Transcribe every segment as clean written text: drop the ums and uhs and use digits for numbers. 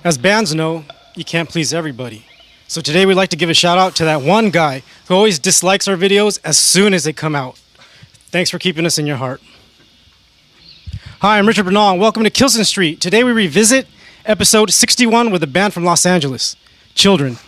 As bands know, you can't please everybody. So today we'd like to give a shout out to that one guy who always dislikes our videos as soon as they come out. Thanks for keeping us in your heart. Hi, I'm Richard Bernal and welcome to Kilson Street. Today we revisit episode 61 with a band from Los Angeles, Children.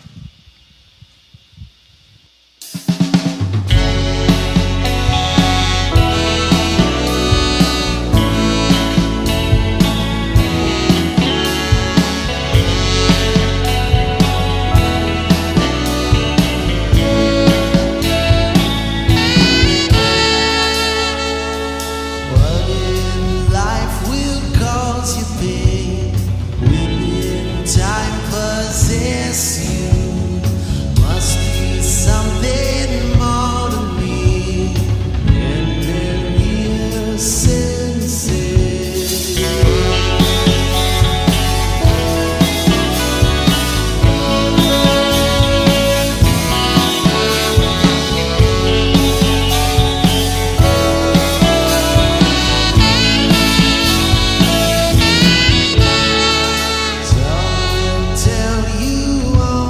Tell you all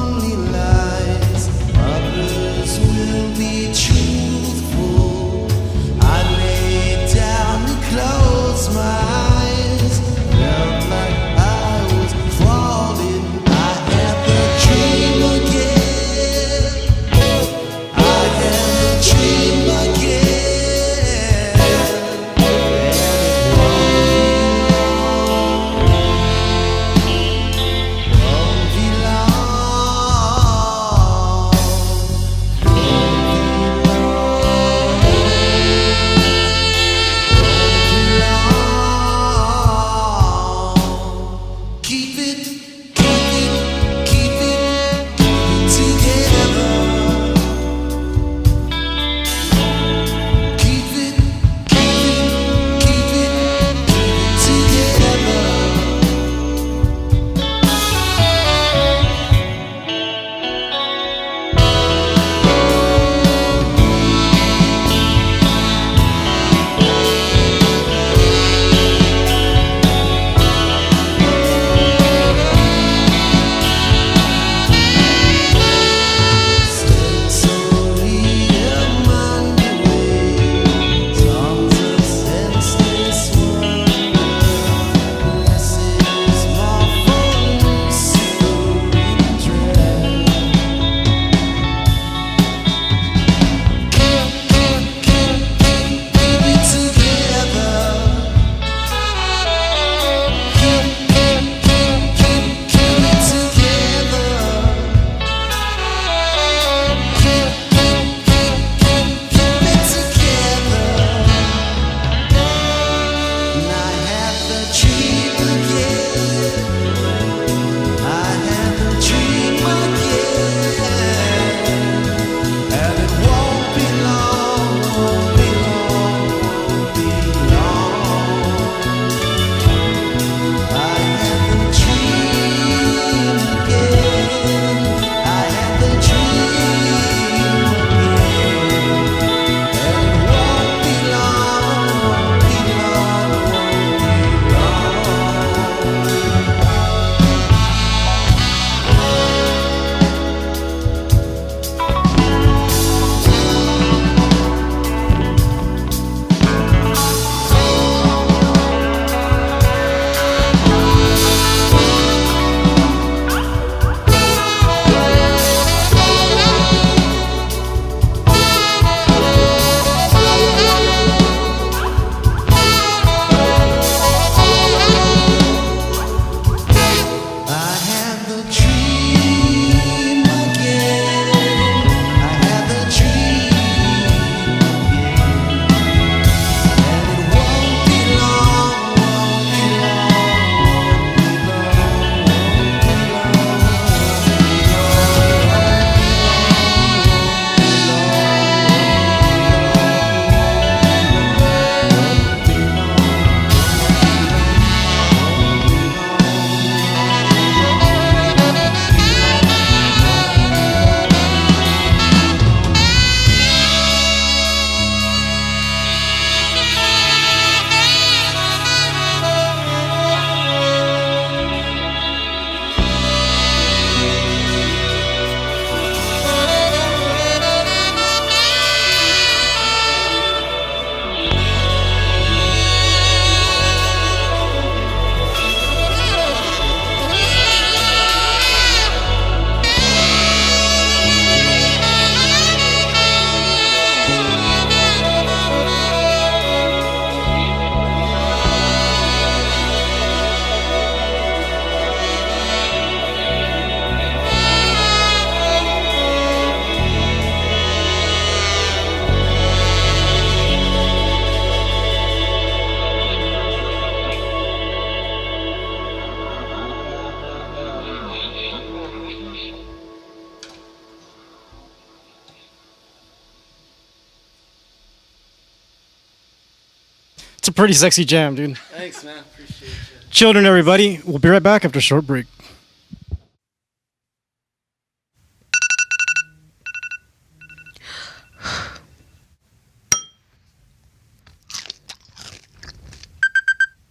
pretty sexy jam, dude. Thanks, man. Appreciate it. Children, everybody. We'll be right back after a short break.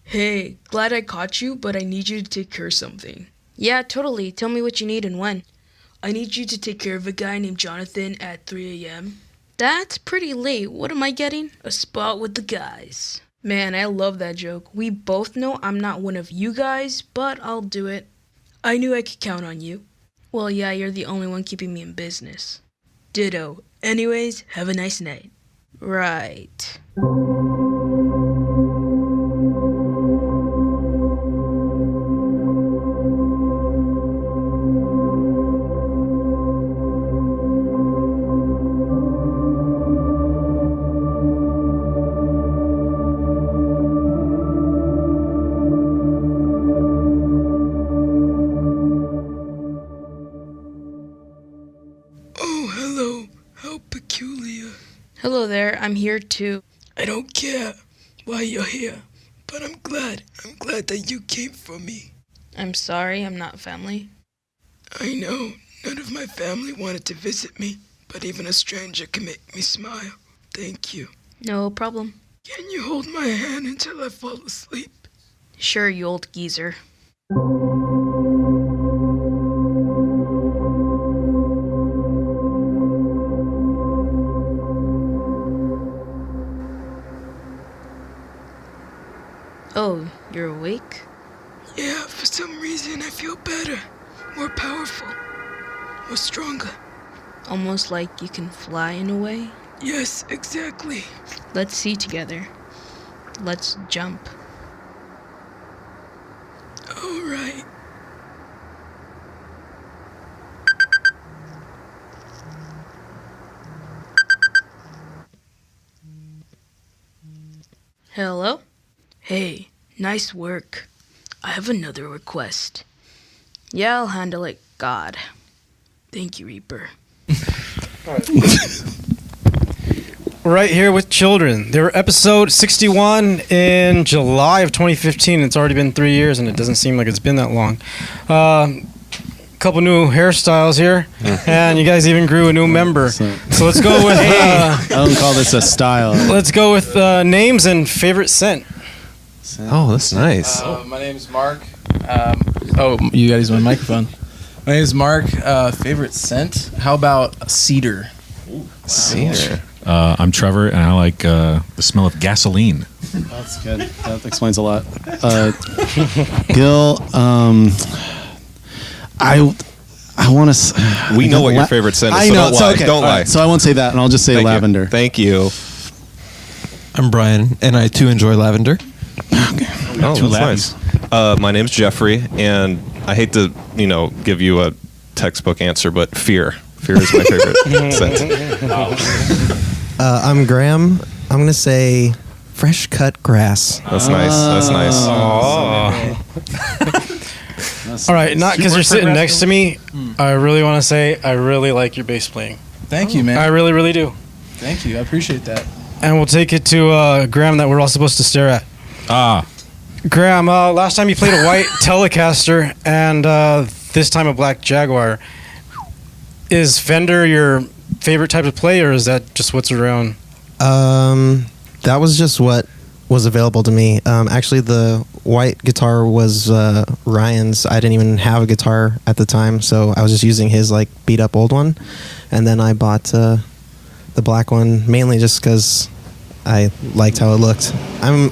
Hey, glad I caught you, but I need you to take care of something. Yeah, totally. Tell me what you need and when. I need you to take care of a guy named Jonathan at 3 a.m. That's pretty late. What am I getting? A spot with the guys. Man, I love that joke. We both know I'm not one of you guys, but I'll do it. I knew I could count on you. Well, yeah, you're the only one keeping me in business. Ditto. Anyways, have a nice night. Right. Oh, hello. How peculiar. Hello there. I'm here to... I don't care why you're here, but I'm glad. I'm glad that you came for me. I'm sorry, I'm not family. I know none of my family wanted to visit me, but even a stranger can make me smile. Thank you. No problem. Can you hold my hand until I fall asleep? Sure, you old geezer. Oh, you're awake? Yeah, for some reason I feel better, more powerful, more stronger. Almost like you can fly in a way? Yes, exactly. Let's see together. Let's jump. All right. Hello? Hey, nice work. I have another request. Yeah, I'll handle it, God. Thank you, Reaper. We're right here with children. They were episode 61 in July of 2015. It's already been 3 years, and it doesn't seem like it's been that long. Couple new hairstyles here, and you guys even grew a new member. So let's go with... I don't call this a style. let's go with names and favorite scent. Oh, that's nice. My name's Mark. You gotta use my microphone. My name's Mark. Favorite scent? How about cedar? Cedar. I'm Trevor, and I like the smell of gasoline. That's good. That explains a lot. Gil, I want to. We know what your favorite scent is. I so know. Don't So, lie. okay. Don't lie. Right, so I won't say that, and I'll just say Thank lavender. You. Thank you. I'm Brian, and I too enjoy lavender. Oh, that's nice. My name's Jeffrey, and I hate to, give you a textbook answer, but fear. Fear is my favorite scent. I'm Graham. I'm going to say fresh cut grass. That's nice. That's nice. All right, not because you're sitting next to me. I really want to say I really like your bass playing. Thank you, man. I really, really do. Thank you. I appreciate that. And we'll take it to Graham that we're all supposed to stare at. Graham, last time you played a white Telecaster and this time a black Jaguar. Is Fender your favorite type of play, or is that just what's around? That was just what was available to me. Actually, the white guitar was Ryan's. I didn't even have a guitar at the time, so I was just using his beat up old one. And then I bought the black one mainly just because I liked how it looked. I'm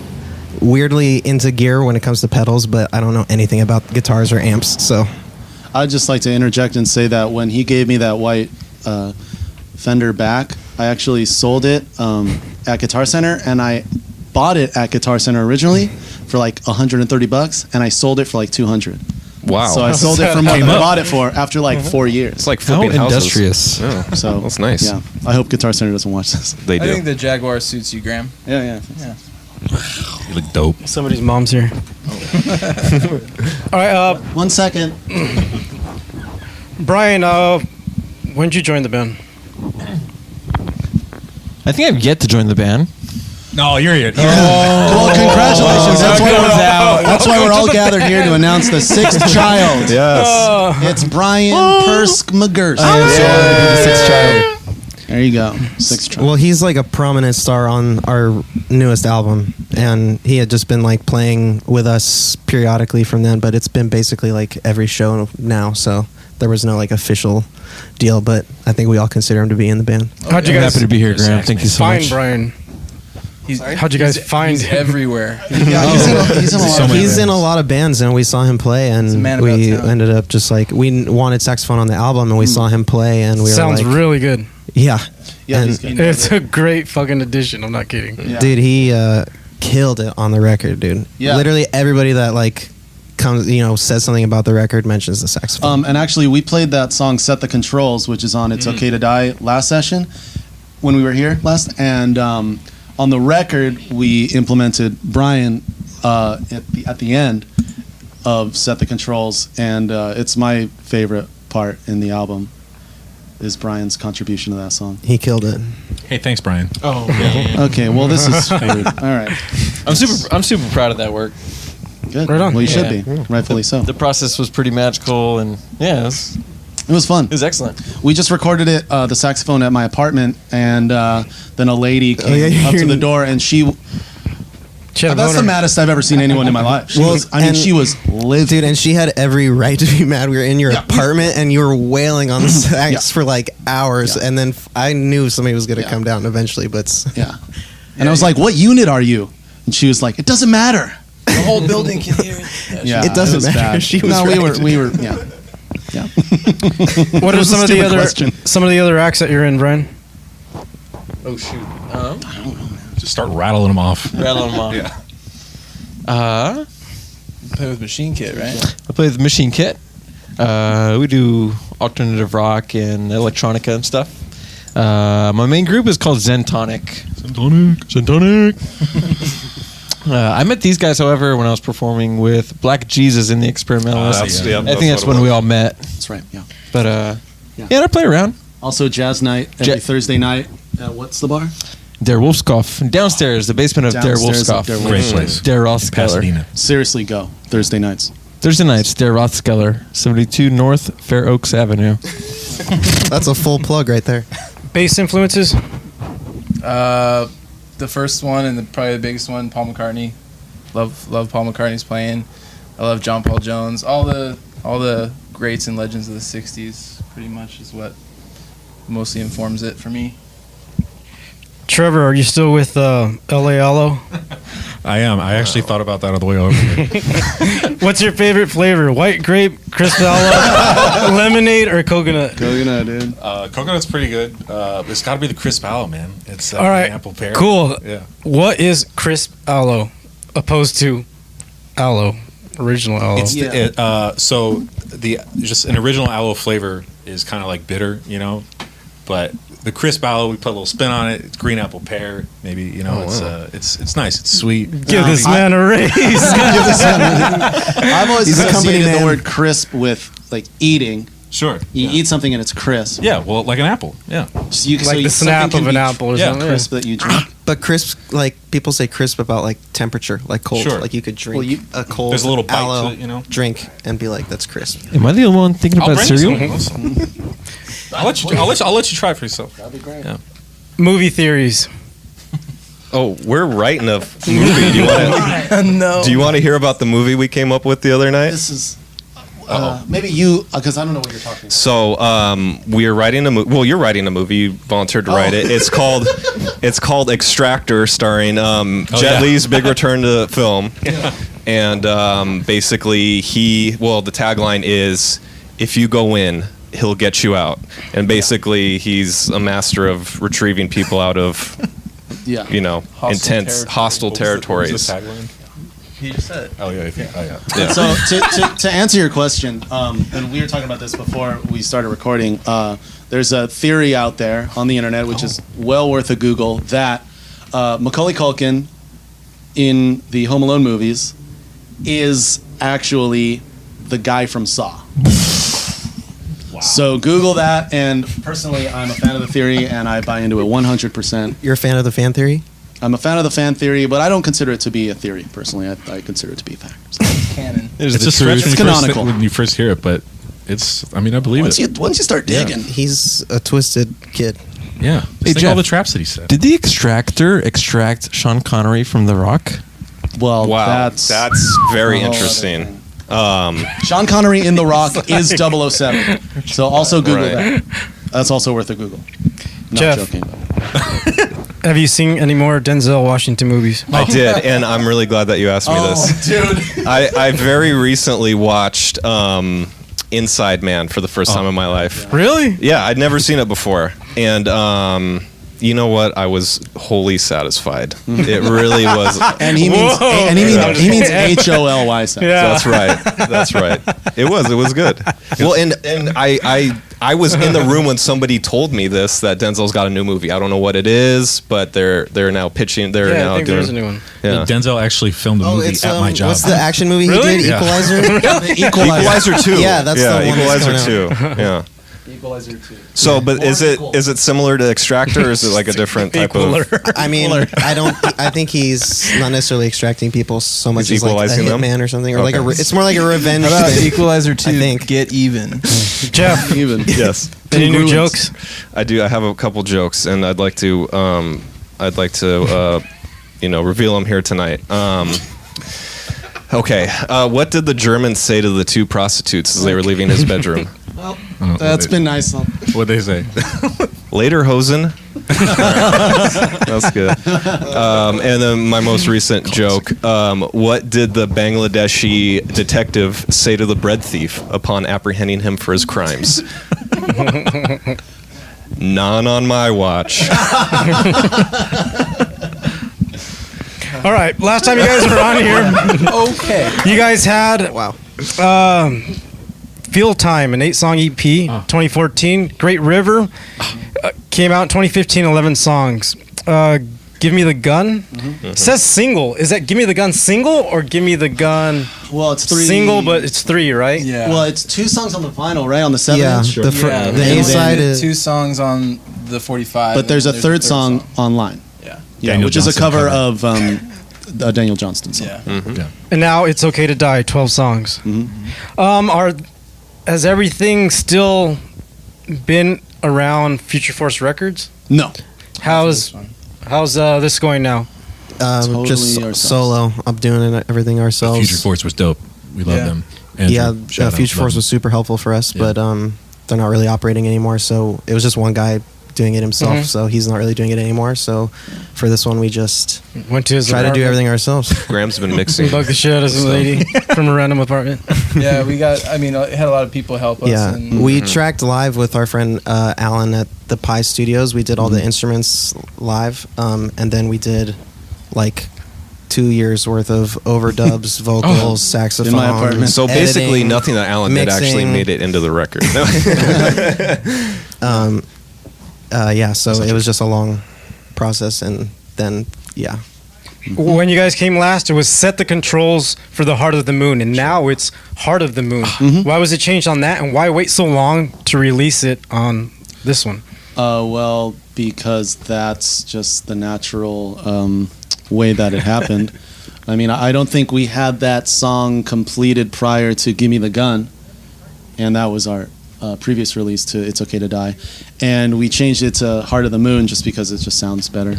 weirdly into gear when it comes to pedals, but I don't know anything about guitars or amps, so... I'd just like to interject and say that when he gave me that white Fender back, I actually sold it at Guitar Center, and I bought it at Guitar Center originally for $130, and I sold it for $200. Wow. So I sold it from what I bought it for after 4 years. It's like flipping houses. Industrious. Yeah. So that's nice. Yeah. I hope Guitar Center doesn't watch this. They do. I think the Jaguar suits you, Graham. Yeah. You look dope. Somebody's mom's here. All right. 1 second. Brian, when did you join the band? I think I've yet to join the band. No, you're here. Well, congratulations. That's why we're all gathered here to announce the sixth child. Yes. It's Brian Persk McGurst. The sixth child. There you go. Sixth child. Well, he's like a prominent star on our newest album, and he had just been like playing with us periodically from then, but it's been basically like every show now, so there was no like official deal, but I think we all consider him to be in the band. How'd you I'm guys happy to be here, Graham. Thank you so find much. Brian? How'd you guys find He's him? everywhere. He's in a lot of He's in a lot of bands, and we saw him play, He's a and man we about town. ended up just like we wanted saxophone on the album, and we saw him play, and we Sounds were like, really good. yeah, Yeah, and he's good. It's a great fucking addition. I'm not kidding. Yeah. dude, he killed it on the record, dude. Yeah. Literally everybody that like comes, says something about the record mentions the saxophone. And actually, we played that song "Set the Controls," which is on "It's Okay to Die" last session when we were here last, and on the record we implemented Brian at the end of "Set the Controls," and it's my favorite part in the album is Brian's contribution to that song. He killed it. Hey, thanks, Brian. Oh, yeah. Okay, well this is weird. All right, I'm super proud of that work. good. Right on. Well, you should Yeah. be, rightfully so. The process was pretty magical, and yeah, It was fun. it was excellent. We just recorded it, the saxophone at my apartment, and then a lady came yeah, up to you're- the door, and She had a that's the boner. maddest I've ever seen anyone in my life. She Well, was and- she was livid. Dude, and she had every right to be mad. We were in your apartment, and you were wailing on the sax Yeah. for like hours, Yeah. and then I knew somebody was going to Yeah. come down eventually, but Yeah. And I was like, "What unit are you?" And she was like, "It doesn't matter." The whole building can hear it. Yeah, It doesn't was matter. bad. She was no, we right. were yeah. Yeah. What It are was a stupid question. some of the other acts that you're in, Brian? Oh shoot! Just start rattling them off. Rattle them off. Yeah. Play with Machine Kit, right? I play with Machine Kit. We do alternative rock and electronica and stuff. My main group is called Zentonic. Zentonic. I met these guys, however, when I was performing with Black Jesus in the Experimentalists. I think that's when we all met. That's right. Yeah. But yeah, I play around. Also, jazz night every Thursday night. What's the bar? Der Wolfskopf. Downstairs, the basement of Der Downstairs of Wolfskopf. Der Great place. Der Rothskeller. Pasadena. Seriously, go Thursday nights. Thursday nights, Der Rothskeller, 72 North Fair Oaks Avenue. that's a full plug right there. Bass influences? The first one and probably the biggest one, Paul McCartney. Love Paul McCartney's playing. I love John Paul Jones. All the greats and legends of the '60s, pretty much, is what mostly informs it for me. Trevor, are you still with L.A. Aloe? I am. I actually thought about that on the way over here. What's your favorite flavor? White grape, crisp aloe, lemonade, or coconut? Coconut, dude. Coconut's pretty good. It's got to be the crisp aloe, man. It's All right, apple pear. cool. Yeah. What is crisp aloe opposed to aloe, original aloe? It's so the just an original aloe flavor is kind of like bitter, but the crisp aloe, we put a little spin on it. It's green apple pear, maybe. It's nice. It's sweet. Give this man a raise. I've always He's a company associated the man. word crisp with like eating. Sure. You eat something and it's crisp. Yeah, well, like an apple. Yeah. So you, Like the snap of an apple or something. Crisp that you drink. But crisp, like people say crisp about like temperature, like cold. Sure. Like you could drink Well, a cold There's a little bite aloe to it, drink and be like, that's crisp. Am I the only one thinking about bring you cereal? some. I'll let you try it for yourself. That'd be great. Yeah. Movie theories. Oh, we're writing a movie. Do you want to hear about the movie we came up with the other night? This is maybe you, because I don't know what you're talking about. So we are writing a movie. Well, you're writing a movie. You volunteered to write it. It's called Extractor, starring Jet Li's big return to film. And basically, the tagline is, "If you go in, he'll get you out." And basically, he's a master of retrieving people out of, Yeah. intense hostile territories. What's the tagline? He just said it. Oh yeah. Yeah. Yeah. So to answer your question, and we were talking about this before we started recording. There's a theory out there on the internet, which is well worth a Google, that Macaulay Culkin in the Home Alone movies is actually the guy from Saw. Wow. So Google that, and personally, I'm a fan of the theory, and I buy into it 100%. You're a fan of the fan theory? I'm a fan of the fan theory, but I don't consider it to be a theory personally. I consider it to be a fact. So. Canon. It's the a stretch truth. when you first hear it, but it's. I mean, I believe Once it. you start digging, He's a twisted kid. Yeah. Hey, Think all Jeff. the traps that he said. Did the Extractor extract Sean Connery from The Rock? well, Wow, that's very a whole other interesting. thing. Sean Connery in The Rock is 007. So also Google Right. that. That's also worth a Google. Not Jeff. joking. Have you seen any more Denzel Washington movies? I did, and I'm really glad that you asked me this. dude. I very recently watched Inside Man for the first time in my life. Really? Yeah, I'd never seen it before, and you know what? I was wholly satisfied. It really was. And he means Whoa. he means HOLY. Yeah. That's right. That's right. It was good. Well, and I was in the room when somebody told me this, that Denzel's got a new movie. I don't know what it is, but they're now pitching. They're Yeah, now I think doing. there's a new one. Yeah. Denzel actually filmed a movie at my job. What's the action movie Really? he did? Yeah. Equalizer. Equalizer 2. Yeah, that's the one that's Equalizer coming 2. Yeah. Equalizer 2. So, but is it similar to Extractor, or is it like a different type of? I mean, I think he's not necessarily extracting people so much He's as like a equalizing them? hitman or something, or like Okay. it's more like a revenge. How about thing. Equalizer 2? I think. Get even. Jeff, Even. Yes, any new Congruence. jokes? I do. I have a couple jokes, and I'd like to reveal them here tonight. Okay, what did the German say to the two prostitutes as they were leaving his bedroom? That's been nice. What'd they say? Later, Hosen. That's good. And then my most recent joke. What did the Bangladeshi detective say to the bread thief upon apprehending him for his crimes? None on my watch. All right. Last time you guys were on here, Okay. you guys had Feel Time, an 8-song EP, 2014. Great River came out in 2015, 11 songs. Give Me the Gun. It says single. Is that Give Me the Gun single or Give Me the Gun Well, it's 3 single, but it's 3, right? Yeah. Well, it's 2 songs on the vinyl, right? On the 7 Yeah, inch. the fir- Yeah, the they A side did is 2 songs on the 45. But there's a and third song online. Yeah. Yeah, Daniel which is a Johnston cover cover. of a Daniel Johnston song. Yeah. Yeah. And now It's Okay to Die, 12 songs. Has everything still been around Future Force Records? No. How's this going now? Totally just ourselves. solo. I'm doing everything ourselves. Future Force was dope. We love Yeah. them. Andrew, Yeah, shout out, Future love Force them. was super helpful for us, Yeah. but they're not really operating anymore. So it was just one guy doing it himself. Mhm. So he's not really doing it anymore. So for this one, we just Went to his try to do apartment, everything ourselves. Graham's been mixing. Bugged the shit out of some lady from a random apartment. Yeah, we got. I mean, it had a lot of people help us. Yeah, and we tracked live with our friend Alan at the Pi Studios. We did all the instruments live, and then we did like 2 years worth of overdubs, vocals, saxophone. In my apartment. So basically, editing, nothing that Alan did actually mixing. made it into the record. Yeah, so it was just a long process, and then yeah, When you guys came last, it was Set the Controls for the Heart of the Moon, and now it's Heart of the Moon. Why was it changed on that, and why wait so long to release it on this one? Well, because that's just the natural way that it happened. I mean, I don't think we had that song completed prior to Give Me the Gun, and that was our previous release to It's Okay to Die. And we changed it to Heart of the Moon just because it just sounds better.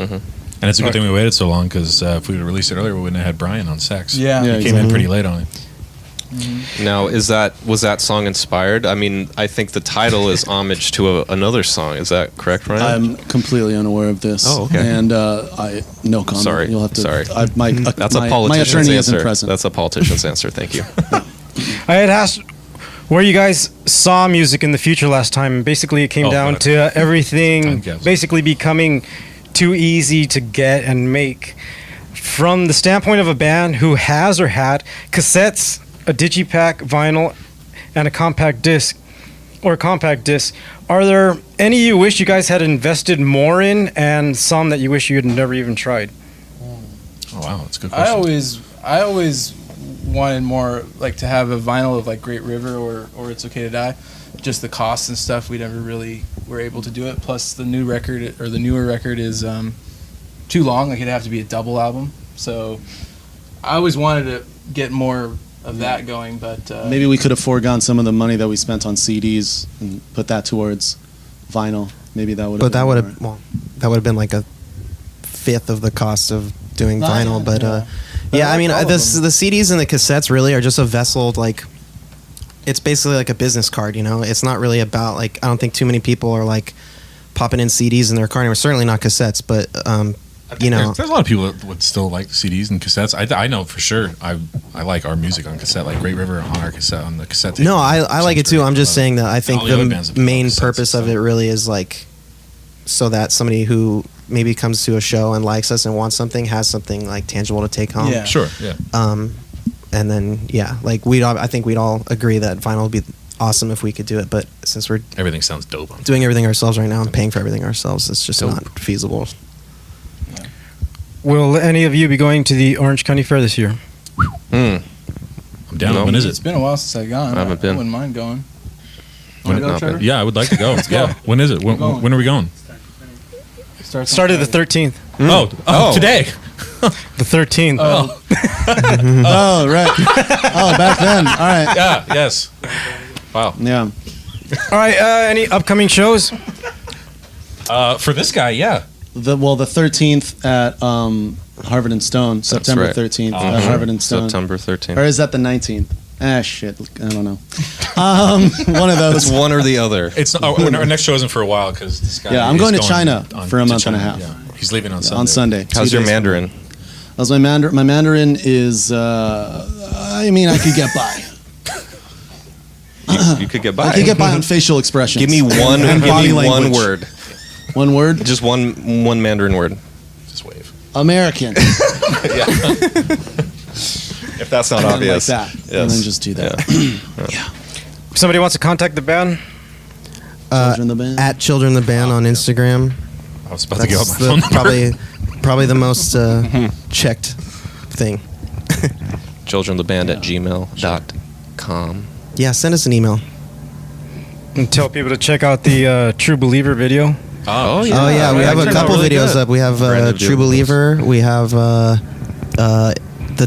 And it's a good thing we waited so long because if we would have released it earlier, we wouldn't have had Brian on sax. Yeah. Yeah, He came in pretty late on it. Now, was that song inspired? I mean, I think the title is homage to another song. Is that correct, Ryan? I'm completely unaware of this. Oh, okay. And I no comment. Sorry. You'll have to. Sorry. That's my, a politician's my attorney answer. isn't present. That's a politician's answer. Thank you. I had asked where you guys saw music in the future last time, and basically it came down God. to Time everything capsule. basically becoming too easy to get and make. From the standpoint of a band who has or had cassettes, a digipack, vinyl, and a compact disc, are there any you wish you guys had invested more in, and some that you wish you had never even tried? Oh, wow. That's a good I question. always wanted more, like, to have a vinyl of like Great River or It's Okay to Die. Just the costs and stuff, we never really were able to do it. Plus, the newer record is too long. Like it'd have to be a double album. So I always wanted to get more of that going, but Maybe we could have foregone some of the money that we spent on CDs and put that towards vinyl. Maybe that would. But that would have been like a fifth of the cost of doing vinyl. But yeah, I mean, the CDs and the cassettes really are just a vessel. Like, it's basically like a business card. You know, it's not really about like. I don't think too many people are like popping in CDs in their car. Certainly not cassettes, but you know, there's a lot of people that would still like CDs and cassettes. I know for sure. I like our music on cassette, like Great River on our cassette on the cassette tape. No, I like it too. I'm just saying that I think All the other bands the have main cassettes, purpose of so. it really is like so that somebody who maybe comes to a show and likes us and wants something has something like tangible to take home. Yeah. Sure, yeah. And then yeah, like I think we'd all agree that vinyl would be awesome if we could do it, but since we're Everything sounds dope. On doing everything ourselves right now and paying for everything ourselves, it's just not feasible. Will any of you be going to the Orange County Fair this year? I'm down. No. When is it's it? been a while since I've gone. I haven't been. wouldn't mind going. When, Wanna go, not Trevor? been. Yeah, I would like to go. Yeah. When is it? When, going. when are we going? Started the 13th. Oh, today. The 13th. Oh, right. Oh, back then. All right. Yeah. Yes. Wow. Yeah. All right. Any upcoming shows? For this guy, yeah. The 13th at Harvard and Stone, September right. 13th at Harvard and Stone. September Or 13th. is that the 19th? Ah, shit. I don't know. One of those. It's one or the other. It's our next show isn't for a while because this guy. Yeah, I'm is going to China for a to month and a China, half. Yeah. He's leaving on Sunday. On Sunday. How's 2 your days. Mandarin? How's my Mandarin? My Mandarin is, I mean, I could get by. You could get by. I could get by on facial expressions. Give me one. And Give body me one language. word. One word? Just one Mandarin word. Just wave. American. If that's not And then obvious. like that. Yes. And then just do that. If somebody wants to contact the band, Children the band. At Children the Band on Instagram. I was about to give out That's my phone number. probably the most checked thing. childrentheband@gmail.com. Yeah, send us an email. and tell people to check out the True Believer video. Oh, Oh yeah, we have a turned out couple really videos good. up. We have Brandon True did those. Believer. We have the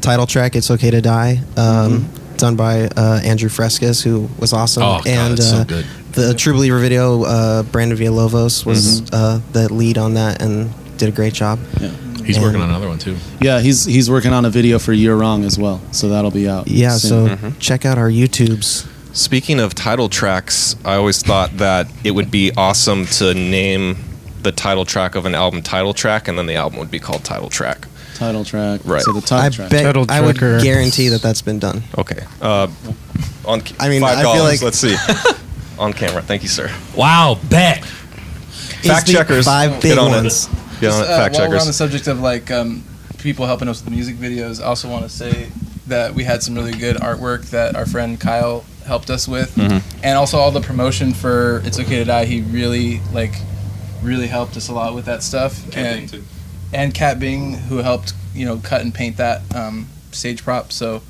title track "It's Okay to Die," done by Andrew Frescas, who was awesome. Oh, God, and it's so good. the True Believer video, Brandon Villalobos was the lead on that and did a great job. He's And- working on another one too. Yeah, he's working on a video for You're Wrong as well. So that'll be out. Yeah, soon. so check out our YouTubes. Speaking of title tracks, I always thought that it would be awesome to name the title track of an album title track, and then the album would be called title track. Title track. Right. So the title I track. bet Title I would tracker. guarantee that that's been done. Okay. On I mean, $5. I feel like- Let's see. On camera. Thank you, sir. Wow, bet. Fact the checkers. 5 big Get on ones. it. Get on it. Fact While we're on the checkers. subject of like people helping us with the music videos, I also want to say that we had some really good artwork that our friend Kyle helped us with, and also all the promotion for "It's Okay to Die." He really helped us a lot with that stuff, and Kat Bing, who helped cut and paint that stage prop. So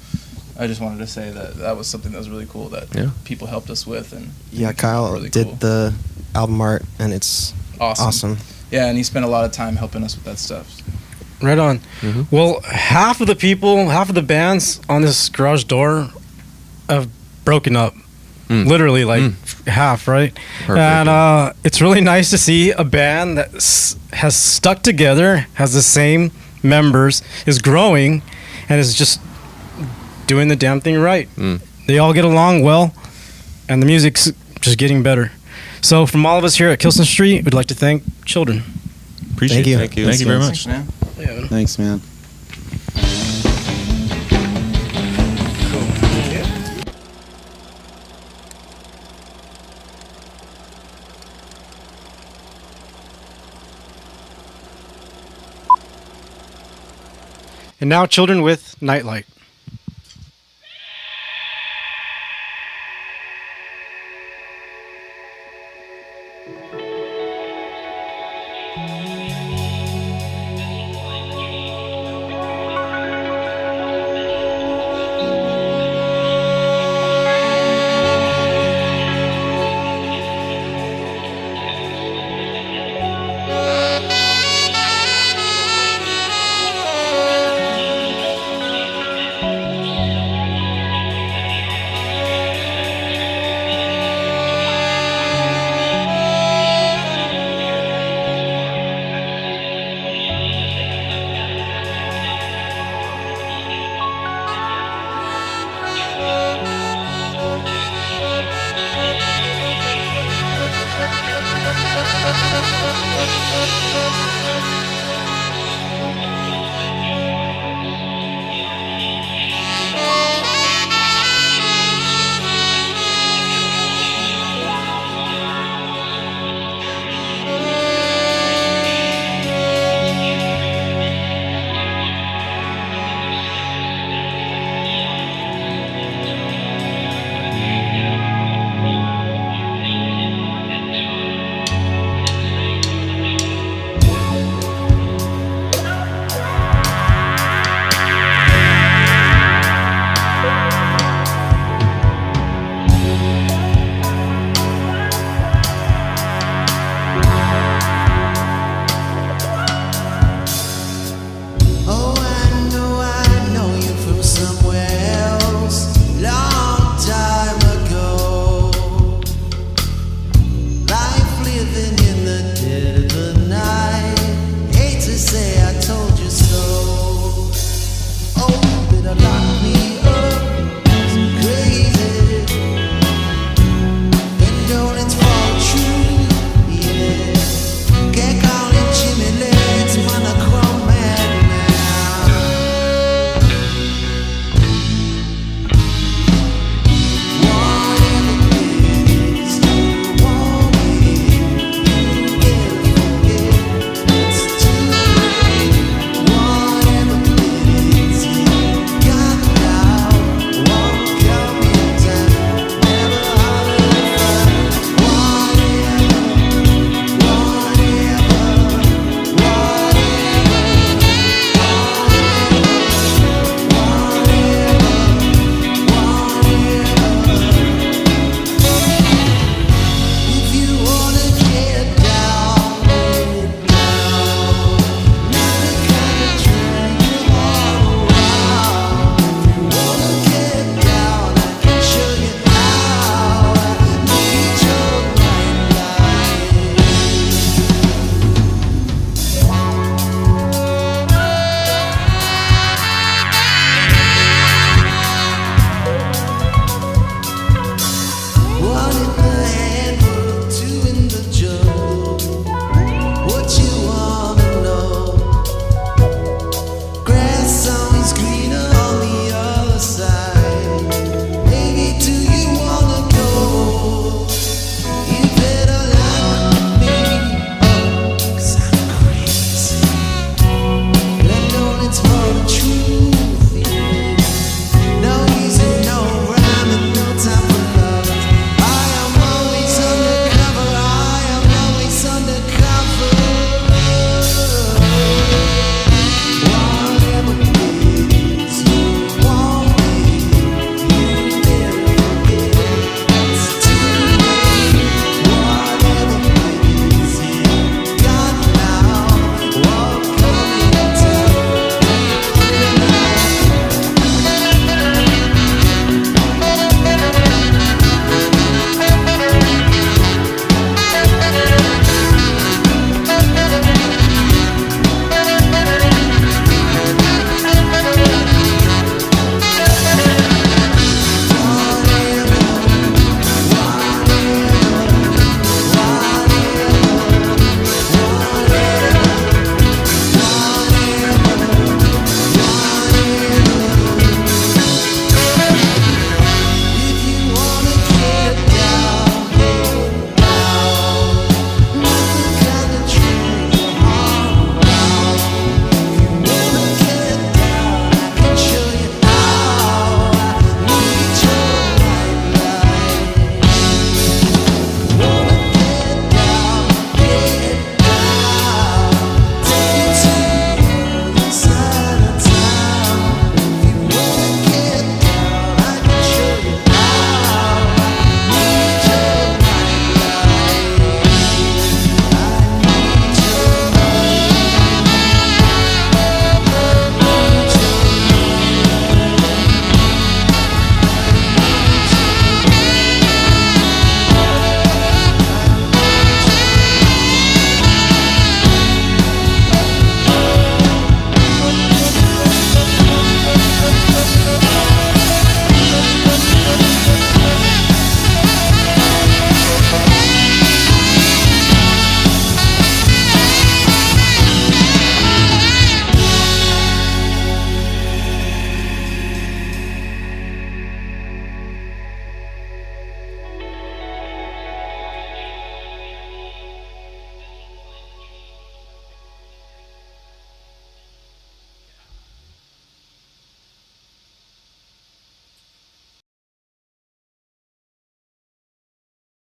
I just wanted to say that was something that was really cool that people helped us with, and Yeah, Kyle really did cool. the album art, and it's awesome. Yeah, and he spent a lot of time helping us with that stuff. Right on. Well, half of the bands on this garage door have broken up. Literally, like half, right? And it's really nice to see a band that has stuck together, has the same members, is growing, and is just doing the damn thing right. They all get along well, and the music's just getting better. So, from all of us here at Kilson Street, we'd like to thank Children. Appreciate you. it. Thank you. Thank you very Thanks, much. man. Thanks, man. And now, Children with Nightlight.